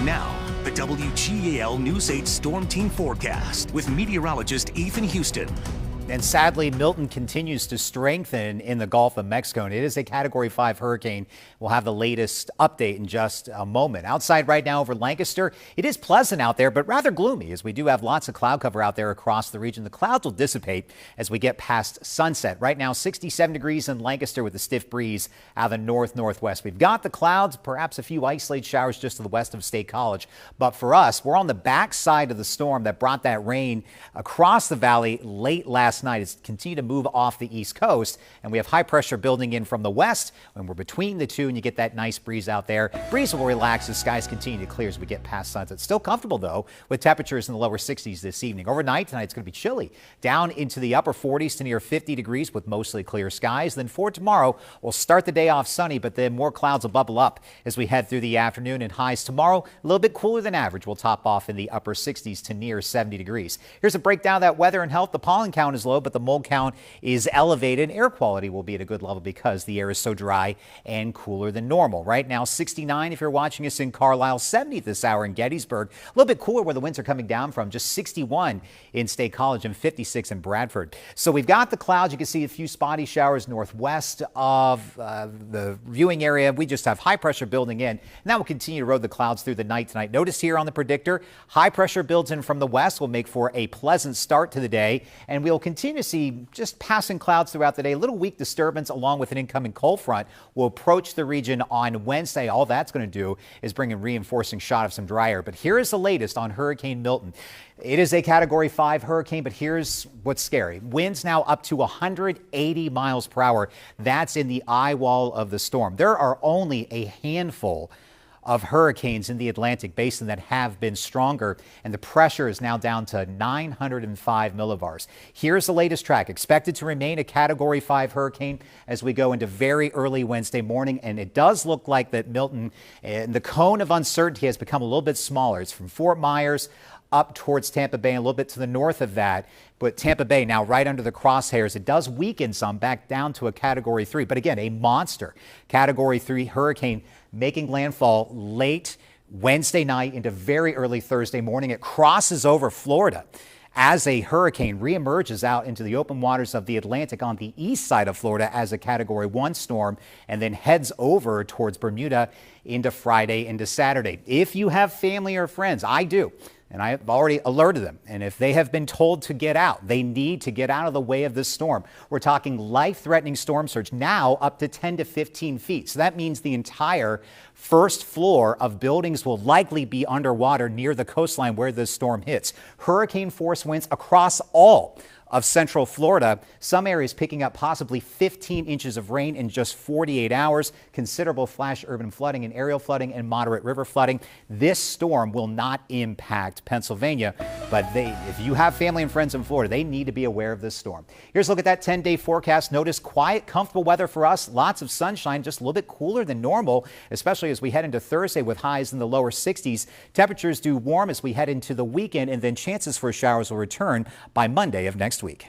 Now, the WGAL News 8 Storm Team forecast with meteorologist Ethan Houston. And sadly, Milton continues to strengthen in the Gulf of Mexico, and it is a Category 5 hurricane. We'll have the latest update in just a moment. Outside right now over Lancaster, it is pleasant out there, but rather gloomy as we do have lots of cloud cover out there across the region. The clouds will dissipate as we get past sunset. Right now, 67 degrees in Lancaster with a stiff breeze out of the northwest. We've got the clouds, perhaps a few isolated showers just to the west of State College. But for us, we're on the backside of the storm that brought that rain across the valley late last night. It's continued to move off the east coast, and we have high pressure building in from the west when we're between the two, and you get that nice breeze out there. Breeze will relax as skies continue to clear as we get past sunset. Still comfortable though, with temperatures in the lower 60s this evening. Overnight tonight, it's going to be chilly, down into the upper 40s to near 50 degrees with mostly clear skies. Then for tomorrow, we'll start the day off sunny, but then more clouds will bubble up as we head through the afternoon, and highs tomorrow a little bit cooler than average. We'll top off in the upper 60s to near 70 degrees. Here's a breakdown of that weather and health. The pollen count is low, but the mold count is elevated. Air quality will be at a good level because the air is so dry and cooler than normal. Right now, 69 if you're watching us in Carlisle, 70 this hour in Gettysburg. A little bit cooler where the winds are coming down from, just 61 in State College and 56 in Bradford. So we've got the clouds. You can see a few spotty showers northwest of the viewing area. We just have high pressure building in, and that will continue to erode the clouds through the night tonight. Notice here on the predictor, high pressure builds in from the west will make for a pleasant start to the day, and we'll continue to see just passing clouds throughout the day. A little weak disturbance along with an incoming cold front will approach the region on Wednesday. All that's going to do is bring a reinforcing shot of some dry air. But here is the latest on Hurricane Milton. It is a Category 5 hurricane, but here's what's scary. Winds now up to 180 miles per hour. That's in the eye wall of the storm. There are only a handful of hurricanes in the Atlantic basin that have been stronger, and the pressure is now down to 905 millibars. Here's the latest track. Expected to remain a Category 5 hurricane as we go into very early Wednesday morning, and it does look like that Milton and the cone of uncertainty has become a little bit smaller. It's from Fort Myers up towards Tampa Bay and a little bit to the north of that. But Tampa Bay now right under the crosshairs. It does weaken some back down to a Category 3. But again, a monster Category 3 hurricane making landfall late Wednesday night into very early Thursday morning. It crosses over Florida as a hurricane, reemerges out into the open waters of the Atlantic on the east side of Florida as a Category 1 storm, and then heads over towards Bermuda into Friday into Saturday. If you have family or friends, I do, and I've already alerted them, and if they have been told to get out, they need to get out of the way of this storm. We're talking life-threatening storm surge now up to 10 to 15 feet. So that means the entire first floor of buildings will likely be underwater near the coastline where this storm hits. Hurricane force winds across all of central Florida. Some areas picking up possibly 15 inches of rain in just 48 hours. Considerable flash urban flooding and aerial flooding and moderate river flooding. This storm will not impact Pennsylvania, but if you have family and friends in Florida, they need to be aware of this storm. Here's a look at that 10-day forecast. Notice quiet, comfortable weather for us. Lots of sunshine, just a little bit cooler than normal, especially as we head into Thursday with highs in the lower 60s. Temperatures do warm as we head into the weekend, and then chances for showers will return by Monday of next week.